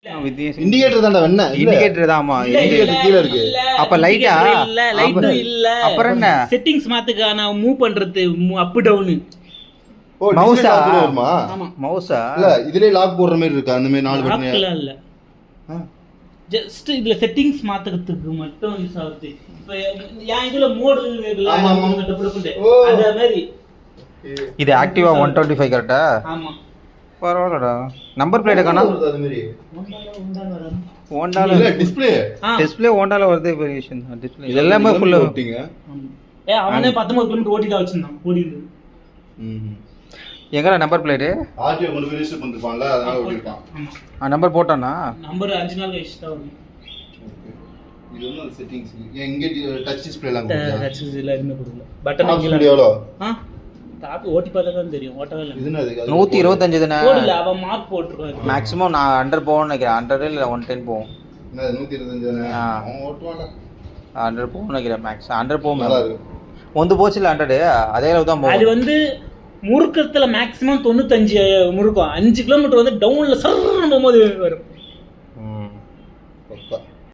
Indicator தான்டா என்ன indicator தான். ஆமா இண்டிகேட்டர் கீழ இருக்கு. அப்ப லைட்டா இல்ல லைட்டும் இல்ல. அப்புறம் என்ன செட்டிங்ஸ் மாத்துக்கான மூவ் பண்றது அப் டவுன். ஓ மவுஸா வருமா? ஆமா மவுஸா இல்ல இதுலயே லாக் போடுற மாதிரி இருக்கு அந்த மாதிரி 4 பட்டன். லாக்ல இல்ல. ஜஸ்ட் இதுல செட்டிங்ஸ் மாத்துறதுக்கு மட்டும் யூஸ் ஆகுது. இப்போ ஏன் இதுல மோட் இருக்குல அத மாதிரி. இது ஆக்டிவா 125 கரெக்ட்டா? ஆமா பரவாயில்லடா. நம்பர் பிளேட் காணா? அது மாதிரி ஹோண்டால இல்ல டிஸ்ப்ளே ஹோண்டால வருது பெரிய விஷயம் தான். டிஸ்ப்ளே இதெல்லாம் ஃபுல்லா ஓட்டிங்க. அவனே 19 கிலோமீட்டர் ஓட்டி தான் வச்சிருந்தான். ஓடிது. எங்கடா நம்பர் பிளேட்? ஆர்டிஓ கொண்டு போய் ரெஜிஸ்டர் பண்ணிருப்பான்ல அதனால ஓடிட்டான். ஆமா நம்பர் போட்டானா? நம்பர் 5 நாள் கழிச்சு தான் வரும். இது வந்து செட்டிங்ஸ். எங்க டச் டிஸ்ப்ளேலாம் கொடுத்தா? டச் டிஸ்ப்ளே எதுமே கொடுக்கல. பட்டன் இங்க எவ்வளோ? தாப்பி ஓட்டி பார்த்தா தான் தெரியும். ஓட்டவே இல்ல. இதுனா அதுக்கு 125 தானே? போடல அவன் மார்க் போட்டுருக்கான். மேக்ஸிமம் நான் 100 போவோம்னு நினைக்கிறேன். 100 இல்ல 110 போவோம். என்ன 125 தானே? அவன் ஓட்டுவான்டா. 100 போவோம்னு நினைக்கிறேன். மேக்ஸ் 100 போவோம். நல்லா இருக்கு. வந்து போச்சுல 100 அதே அளவு தான் போகும். அது வந்து முறுக்கத்துல மேக்ஸிமம் 95 முறுக்கும். 5 கிலோமீட்டர் வந்து டவுன்ல சர்றன்னு போகும்போது வரும். பக்கா